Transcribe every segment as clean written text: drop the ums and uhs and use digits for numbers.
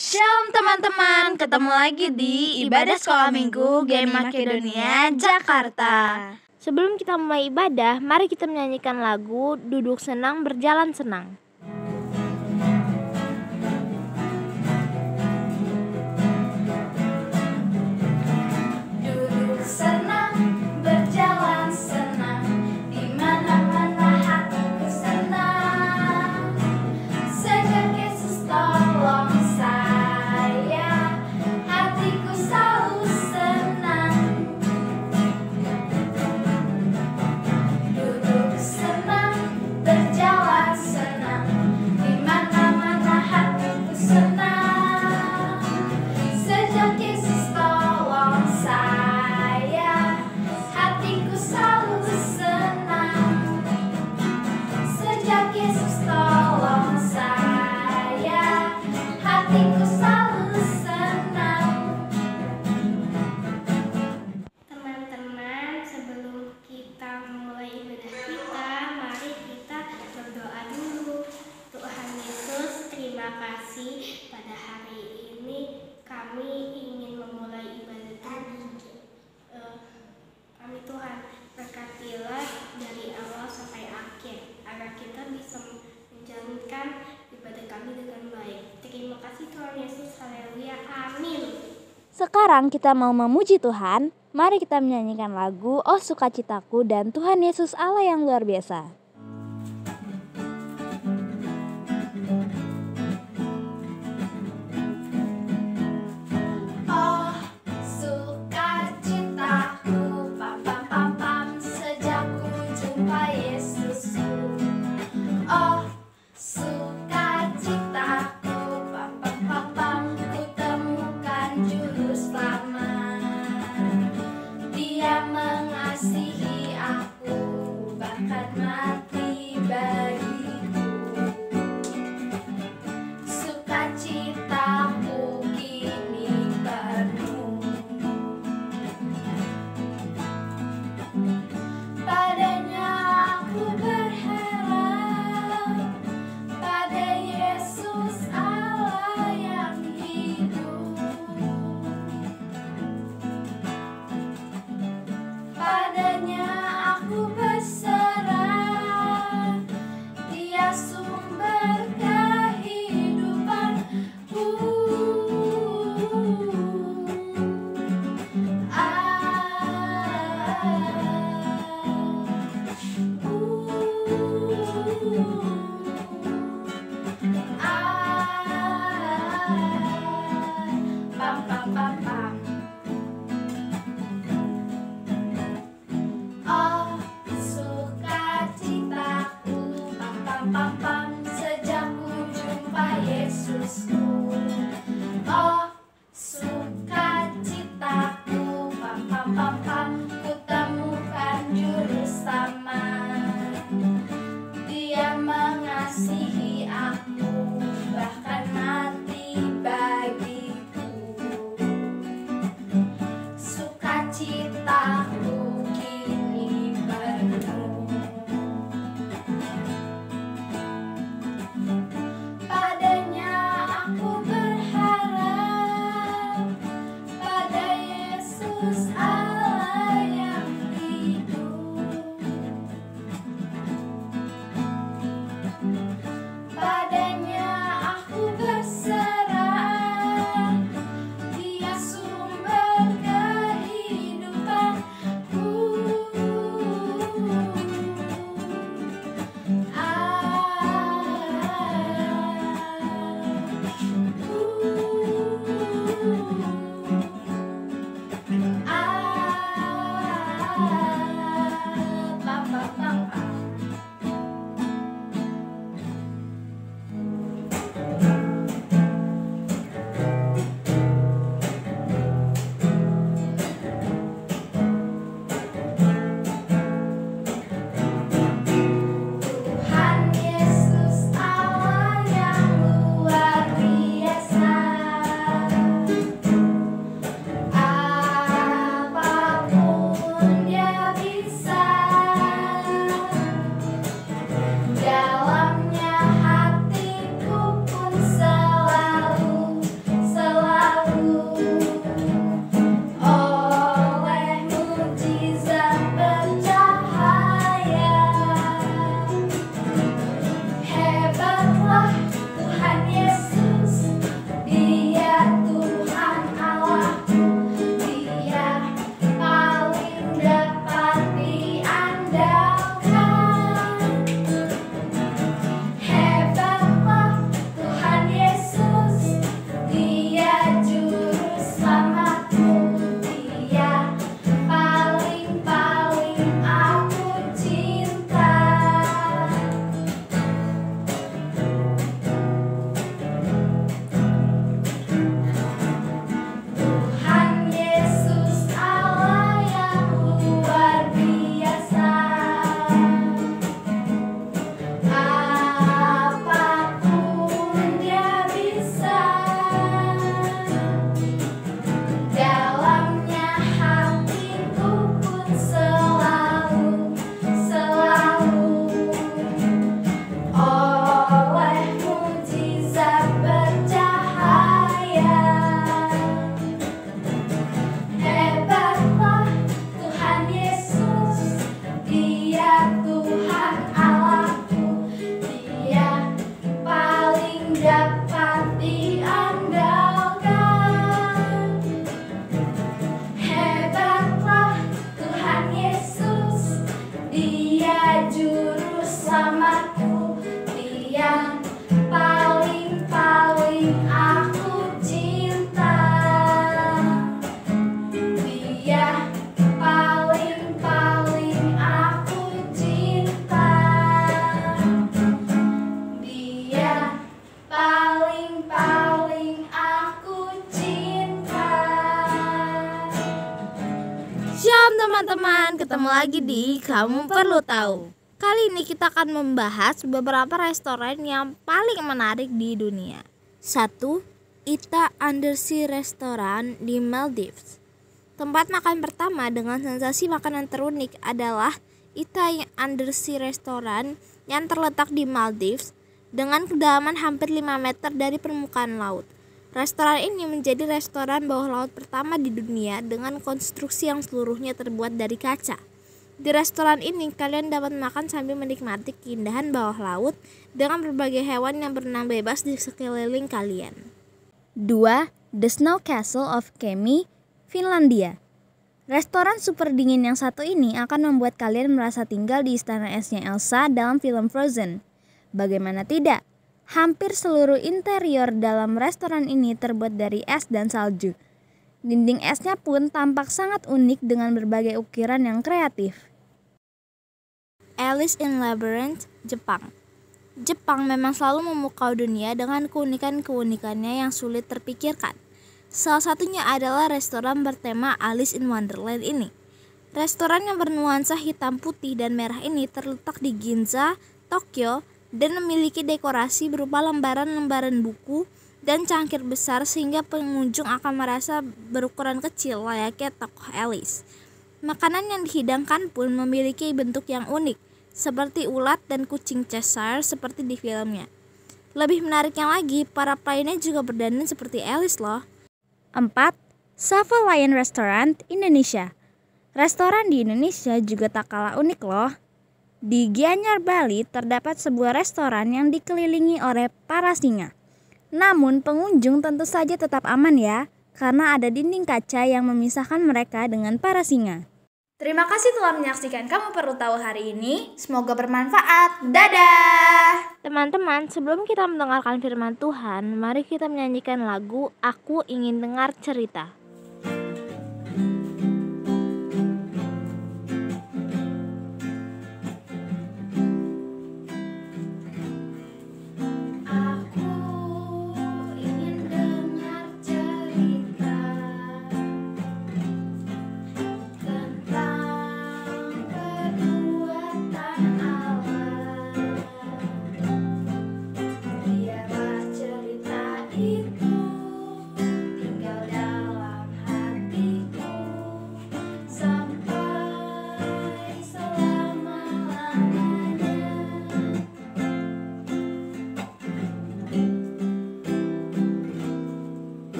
Shalom teman-teman, ketemu lagi di Ibadah Sekolah Minggu GEM Makedonia, Jakarta. Sebelum kita mulai ibadah, mari kita menyanyikan lagu Duduk Senang Berjalan Senang. Duduk senang, berjalan senang, di mana-mana hatiku senang. Sejak Yesus tolong saya, hatiku selalu senang. Duduk senang, berjalan senang, di mana-mana hatiku senang. Sejak Yesus tolong saya, hatiku selalu senang. Sejak Yesus tolong saya, hatiku selalu senang. Teman-teman, sebelum kita mulai ibadah kita, mari kita berdoa dulu. Tuhan Yesus, terima kasih pada hari ini kami ingin memulai ibadah kami. Tuhan, berkatilah dari awal sampai akhir agar kita bisa menjalankan ibadah kami dengan baik. Terima kasih Tuhan Yesus, haleluya, amin. Sekarang kita mau memuji Tuhan. Mari kita menyanyikan lagu Oh Sukacitaku dan Tuhan Yesus Allah yang luar biasa. Oh, sukacitaku, pam pam pam pam, sejak ku jumpa Yesusku. Oh, sukacitaku, pam pam pam pam, ku temukan juru selamat. Dia mengasihi aku, bahkan teman-teman, ketemu lagi di Kamu Perlu Tahu. Kali ini kita akan membahas beberapa restoran yang paling menarik di dunia. 1. Ita Undersea Restaurant di Maldives. Tempat makan pertama dengan sensasi makanan terunik adalah Ita Undersea Restaurant yang terletak di Maldives dengan kedalaman hampir 5 meter dari permukaan laut. Restoran ini menjadi restoran bawah laut pertama di dunia dengan konstruksi yang seluruhnya terbuat dari kaca. Di restoran ini kalian dapat makan sambil menikmati keindahan bawah laut dengan berbagai hewan yang berenang bebas di sekeliling kalian. 2. The Snow Castle of Kemi, Finlandia. Restoran super dingin yang satu ini akan membuat kalian merasa tinggal di istana esnya Elsa dalam film Frozen. Bagaimana tidak? Hampir seluruh interior dalam restoran ini terbuat dari es dan salju. Dinding esnya pun tampak sangat unik dengan berbagai ukiran yang kreatif. Alice in Labyrinth, Jepang. Jepang memang selalu memukau dunia dengan keunikan-keunikannya yang sulit terpikirkan. Salah satunya adalah restoran bertema Alice in Wonderland ini. Restoran yang bernuansa hitam putih dan merah ini terletak di Ginza, Tokyo, dan memiliki dekorasi berupa lembaran-lembaran buku dan cangkir besar sehingga pengunjung akan merasa berukuran kecil layaknya tokoh Alice. Makanan yang dihidangkan pun memiliki bentuk yang unik, seperti ulat dan kucing Cheshire seperti di filmnya. Lebih menariknya lagi, para pelayannya juga berdandan seperti Alice loh. 4. Savoy Restaurant, Indonesia. Restoran di Indonesia juga tak kalah unik loh. Di Gianyar, Bali terdapat sebuah restoran yang dikelilingi oleh para singa. Namun pengunjung tentu saja tetap aman ya, karena ada dinding kaca yang memisahkan mereka dengan para singa. Terima kasih telah menyaksikan Kamu Perlu Tahu hari ini. Semoga bermanfaat. Dadah! Teman-teman, sebelum kita mendengarkan firman Tuhan, mari kita menyanyikan lagu Aku Ingin Dengar Cerita.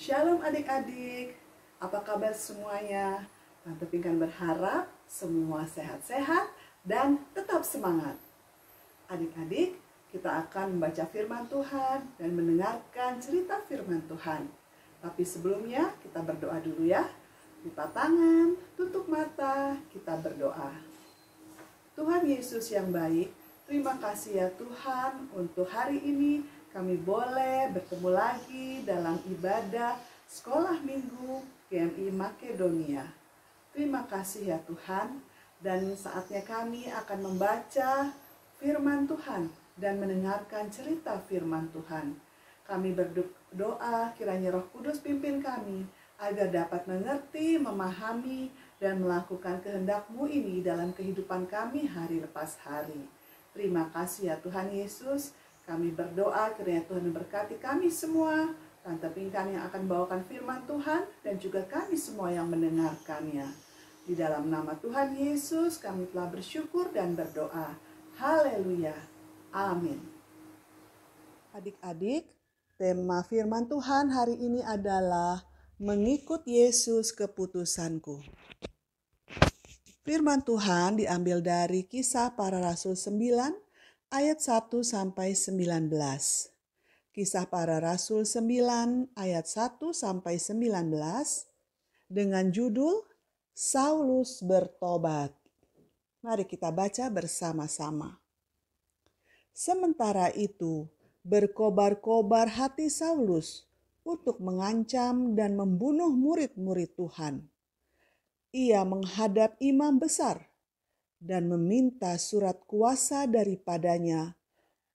Shalom adik-adik, apa kabar semuanya? Tante Pinkan berharap semua sehat-sehat dan tetap semangat. Adik-adik, kita akan membaca firman Tuhan dan mendengarkan cerita firman Tuhan. Tapi sebelumnya kita berdoa dulu ya. Lipat tangan, tutup mata, kita berdoa. Tuhan Yesus yang baik, terima kasih ya Tuhan untuk hari ini kami boleh bertemu lagi dalam ibadah sekolah minggu GMI Makedonia. Terima kasih ya Tuhan, dan saatnya kami akan membaca firman Tuhan dan mendengarkan cerita firman Tuhan. Kami berdoa kiranya Roh Kudus pimpin kami agar dapat mengerti, memahami, dan melakukan kehendak-Mu ini dalam kehidupan kami hari lepas hari. Terima kasih ya Tuhan Yesus. Kami berdoa kiranya Tuhan memberkati kami semua, Tante Pinkan yang akan bawakan firman Tuhan, dan juga kami semua yang mendengarkannya. Di dalam nama Tuhan Yesus kami telah bersyukur dan berdoa. Haleluya. Amin. Adik-adik, tema firman Tuhan hari ini adalah mengikut Yesus keputusanku. Firman Tuhan diambil dari Kisah Para Rasul 9 ayat 1 sampai 19. Kisah Para Rasul 9 ayat 1 sampai 19 dengan judul Saulus bertobat. Mari kita baca bersama-sama. Sementara itu, berkobar-kobar hati Saulus untuk mengancam dan membunuh murid-murid Tuhan. Ia menghadap imam besar dan meminta surat kuasa daripadanya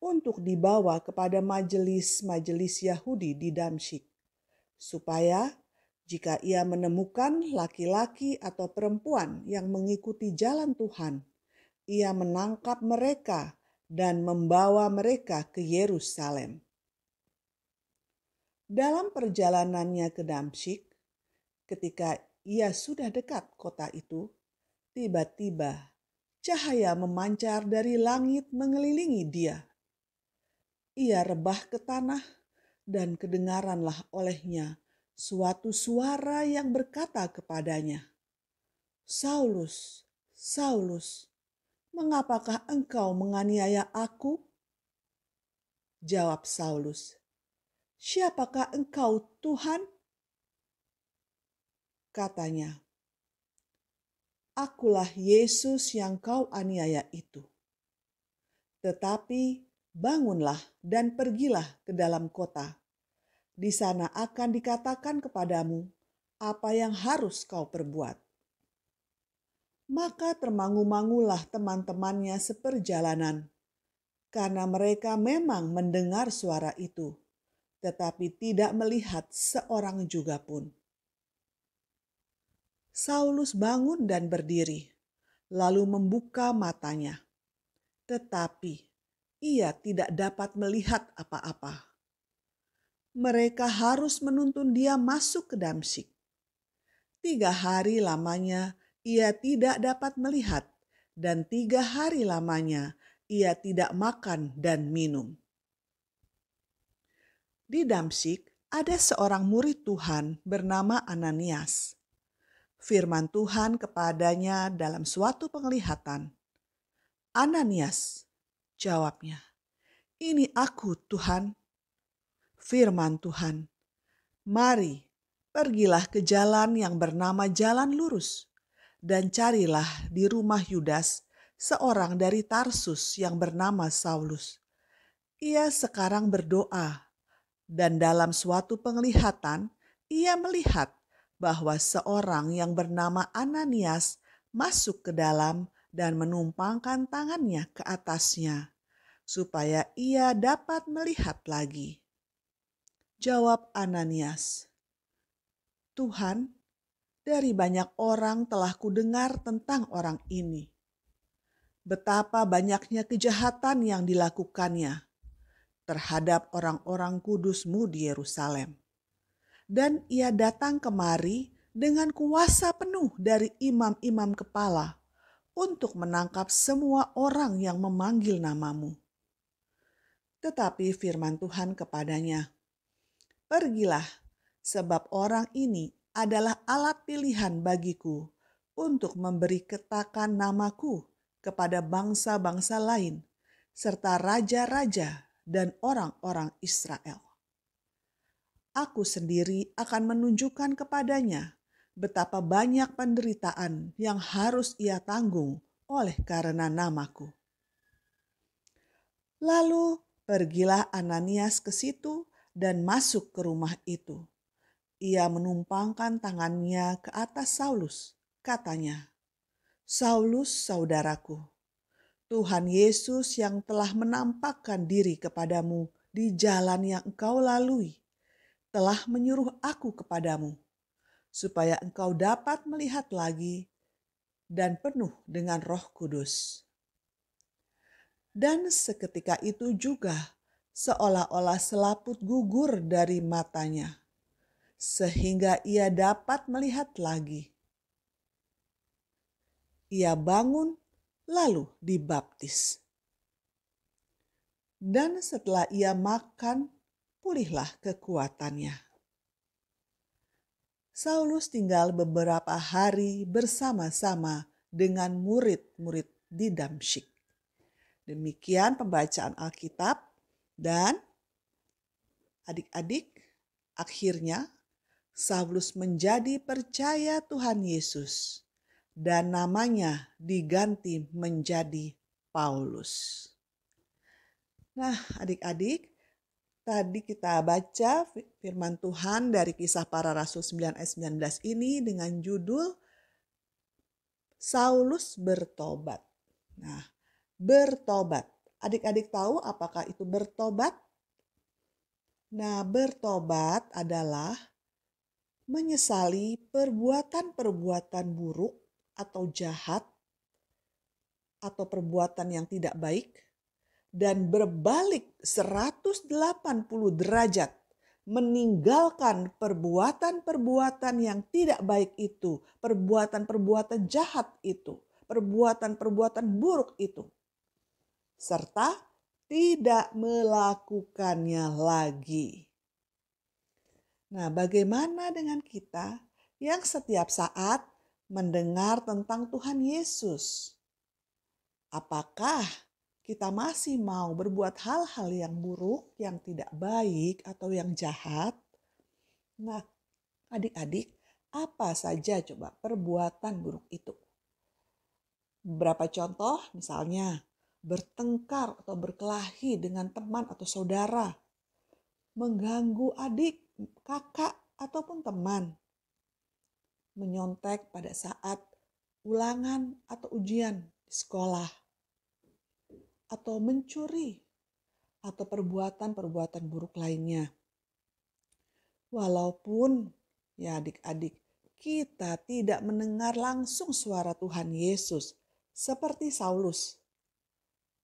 untuk dibawa kepada majelis-majelis Yahudi di Damsyik, supaya jika ia menemukan laki-laki atau perempuan yang mengikuti jalan Tuhan, ia menangkap mereka dan membawa mereka ke Yerusalem. Dalam perjalanannya ke Damsyik, ketika ia sudah dekat kota itu, tiba-tiba cahaya memancar dari langit mengelilingi dia. Ia rebah ke tanah dan kedengaranlah olehnya suatu suara yang berkata kepadanya, "Saulus, Saulus, mengapakah engkau menganiaya aku?" Jawab Saulus, "Siapakah engkau, Tuhan?" Katanya, "Akulah Yesus yang kau aniaya itu. Tetapi bangunlah dan pergilah ke dalam kota. Di sana akan dikatakan kepadamu apa yang harus kau perbuat." Maka termangu-mangulah teman-temannya seperjalanan, karena mereka memang mendengar suara itu, tetapi tidak melihat seorang juga pun. Saulus bangun dan berdiri, lalu membuka matanya, tetapi ia tidak dapat melihat apa-apa. Mereka harus menuntun dia masuk ke Damsyik. 3 hari lamanya ia tidak dapat melihat, dan 3 hari lamanya ia tidak makan dan minum. Di Damsyik ada seorang murid Tuhan bernama Ananias. Firman Tuhan kepadanya dalam suatu penglihatan. "Ananias," jawabnya. "Ini aku, Tuhan." Firman Tuhan, "Mari, pergilah ke jalan yang bernama Jalan Lurus, dan carilah di rumah Yudas seorang dari Tarsus yang bernama Saulus. Ia sekarang berdoa, dan dalam suatu penglihatan ia melihat bahwa seorang yang bernama Ananias masuk ke dalam dan menumpangkan tangannya ke atasnya, supaya ia dapat melihat lagi." Jawab Ananias, "Tuhan, dari banyak orang telah kudengar tentang orang ini. Betapa banyaknya kejahatan yang dilakukannya terhadap orang-orang kudus-Mu di Yerusalem. Dan ia datang kemari dengan kuasa penuh dari imam-imam kepala untuk menangkap semua orang yang memanggil nama-Mu." Tetapi firman Tuhan kepadanya, "Pergilah, sebab orang ini adalah alat pilihan bagiku untuk memberi ketakan namaku kepada bangsa-bangsa lain, serta raja-raja dan orang-orang Israel. Aku sendiri akan menunjukkan kepadanya betapa banyak penderitaan yang harus ia tanggung oleh karena namaku." Lalu pergilah Ananias ke situ dan masuk ke rumah itu. Ia menumpangkan tangannya ke atas Saulus. Katanya, "Saulus, saudaraku, Tuhan Yesus yang telah menampakkan diri kepadamu di jalan yang engkau lalui, telah menyuruh aku kepadamu, supaya engkau dapat melihat lagi dan penuh dengan Roh Kudus." Dan seketika itu juga seolah-olah selaput gugur dari matanya, sehingga ia dapat melihat lagi. ia bangun lalu dibaptis. Dan setelah ia makan, pulihlah kekuatannya. Saulus tinggal beberapa hari bersama-sama dengan murid-murid di Damsyik. Demikian pembacaan Alkitab, dan adik-adik, akhirnya Saulus menjadi percaya Tuhan Yesus dan namanya diganti menjadi Paulus. Nah, adik-adik, tadi kita baca firman Tuhan dari Kisah Para Rasul 9 ayat 19 ini dengan judul Saulus bertobat. Nah, bertobat. Adik-adik tahu apakah itu bertobat? Nah, bertobat adalah menyesali perbuatan-perbuatan buruk atau jahat atau perbuatan yang tidak baik dan berbalik 180 derajat meninggalkan perbuatan-perbuatan yang tidak baik itu, perbuatan-perbuatan jahat itu, perbuatan-perbuatan buruk itu, serta tidak melakukannya lagi. Nah, bagaimana dengan kita yang setiap saat mendengar tentang Tuhan Yesus? Apakah kita masih mau berbuat hal-hal yang buruk, yang tidak baik, atau yang jahat? Nah, adik-adik, apa saja coba perbuatan buruk itu? Beberapa contoh, misalnya bertengkar atau berkelahi dengan teman atau saudara, mengganggu adik, kakak, ataupun teman, menyontek pada saat ulangan atau ujian di sekolah, atau mencuri, atau perbuatan-perbuatan buruk lainnya. Walaupun ya adik-adik, kita tidak mendengar langsung suara Tuhan Yesus seperti Saulus.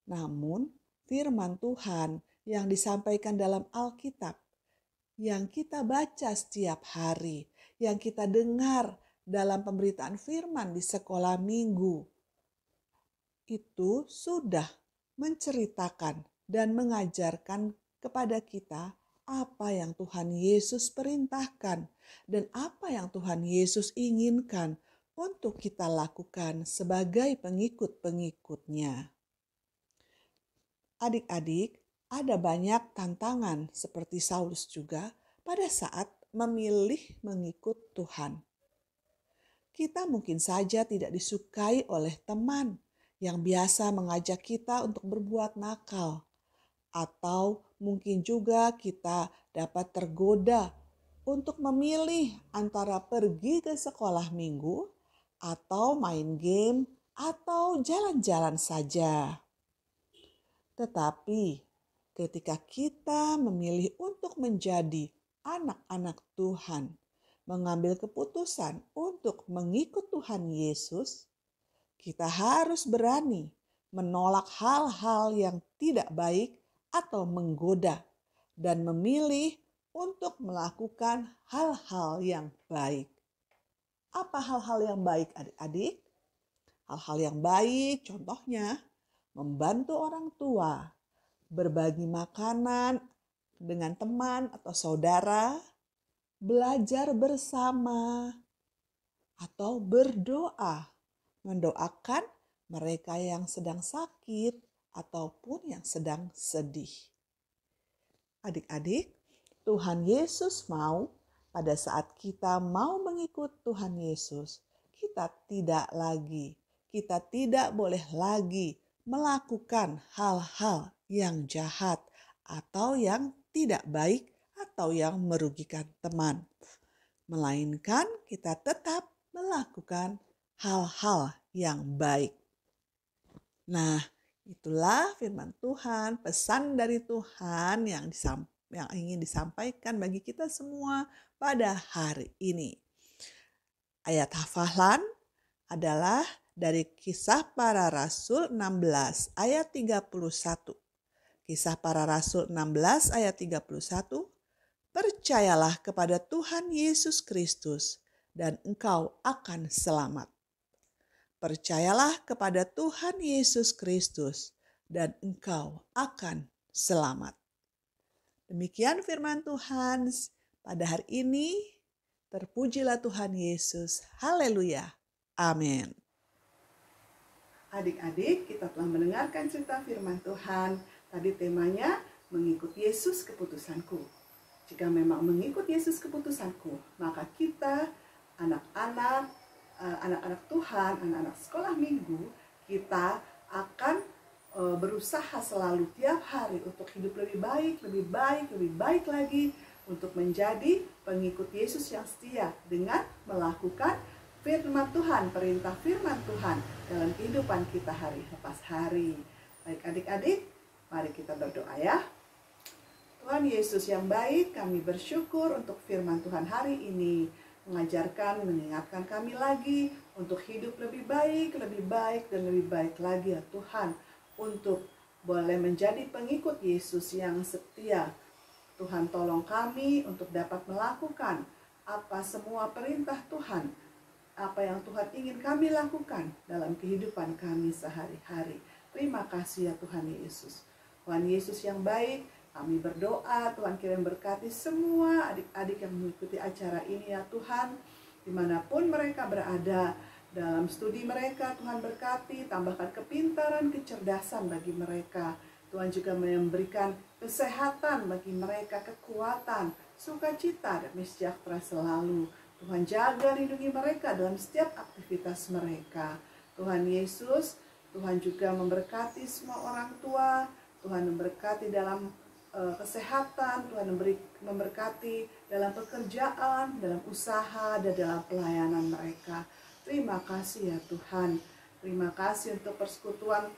Namun firman Tuhan yang disampaikan dalam Alkitab, yang kita baca setiap hari, yang kita dengar dalam pemberitaan firman di sekolah minggu, itu sudah menceritakan dan mengajarkan kepada kita apa yang Tuhan Yesus perintahkan dan apa yang Tuhan Yesus inginkan untuk kita lakukan sebagai pengikut-pengikutnya. Adik-adik, ada banyak tantangan seperti Saulus juga pada saat memilih mengikut Tuhan. Kita mungkin saja tidak disukai oleh teman yang biasa mengajak kita untuk berbuat nakal. Atau mungkin juga kita dapat tergoda untuk memilih antara pergi ke sekolah minggu atau main game atau jalan-jalan saja. Tetapi ketika kita memilih untuk menjadi anak-anak Tuhan, mengambil keputusan untuk mengikut Tuhan Yesus, kita harus berani menolak hal-hal yang tidak baik atau menggoda dan memilih untuk melakukan hal-hal yang baik. Apa hal-hal yang baik adik-adik? Hal-hal yang baik contohnya membantu orang tua, berbagi makanan dengan teman atau saudara, belajar bersama, atau berdoa. Mendoakan mereka yang sedang sakit ataupun yang sedang sedih. Adik-adik, Tuhan Yesus mau pada saat kita mau mengikut Tuhan Yesus, kita tidak boleh lagi melakukan hal-hal yang jahat atau yang tidak baik atau yang merugikan teman. Melainkan kita tetap melakukan hal-hal yang baik. Nah, itulah firman Tuhan, pesan dari Tuhan yang ingin disampaikan bagi kita semua pada hari ini. Ayat hafalan adalah dari Kisah Para Rasul 16 ayat 31. Kisah Para Rasul 16 ayat 31. Percayalah kepada Tuhan Yesus Kristus dan engkau akan selamat. percayalah kepada Tuhan Yesus Kristus dan engkau akan selamat. Demikian firman Tuhan pada hari ini. Terpujilah Tuhan Yesus. Haleluya. Amin. Adik-adik, kita telah mendengarkan cerita firman Tuhan. Tadi temanya mengikut Yesus keputusanku. Jika memang mengikut Yesus keputusanku, maka kita anak-anak Tuhan, anak-anak sekolah minggu, kita akan berusaha selalu tiap hari untuk hidup lebih baik lagi, untuk menjadi pengikut Yesus yang setia dengan melakukan firman Tuhan, perintah firman Tuhan dalam kehidupan kita hari lepas hari. Baik adik-adik, mari kita berdoa ya. Tuhan Yesus yang baik, kami bersyukur untuk firman Tuhan hari ini. Mengingatkan kami lagi untuk hidup lebih baik lagi ya Tuhan. Untuk boleh menjadi pengikut Yesus yang setia. Tuhan tolong kami untuk dapat melakukan apa semua perintah Tuhan. Apa yang Tuhan ingin kami lakukan dalam kehidupan kami sehari-hari. Terima kasih ya Tuhan Yesus. Tuhan Yesus yang baik, kami berdoa Tuhan kirim berkati semua adik-adik yang mengikuti acara ini ya Tuhan. Dimanapun mereka berada, dalam studi mereka Tuhan berkati, tambahkan kepintaran, kecerdasan bagi mereka. Tuhan juga memberikan kesehatan bagi mereka, kekuatan, sukacita dan sejahtera selalu. Tuhan jaga lindungi mereka dalam setiap aktivitas mereka. Tuhan Yesus, Tuhan juga memberkati semua orang tua, Tuhan memberkati dalam kesehatan, Tuhan memberkati dalam pekerjaan, dalam usaha, dan dalam pelayanan mereka. Terima kasih ya Tuhan. Terima kasih untuk persekutuan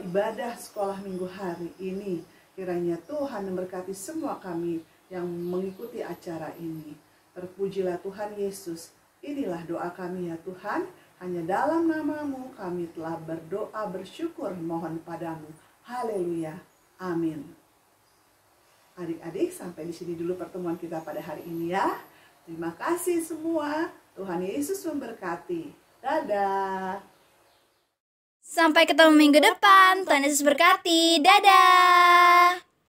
ibadah sekolah minggu hari ini. Kiranya Tuhan memberkati semua kami yang mengikuti acara ini. Terpujilah Tuhan Yesus. Inilah doa kami ya Tuhan. Hanya dalam nama-Mu kami telah berdoa bersyukur mohon padamu. Haleluya. Amin. Adik-adik, sampai di sini dulu pertemuan kita pada hari ini ya. Terima kasih semua. Tuhan Yesus memberkati. Dadah. Sampai ketemu minggu depan. Tuhan Yesus berkati. Dadah.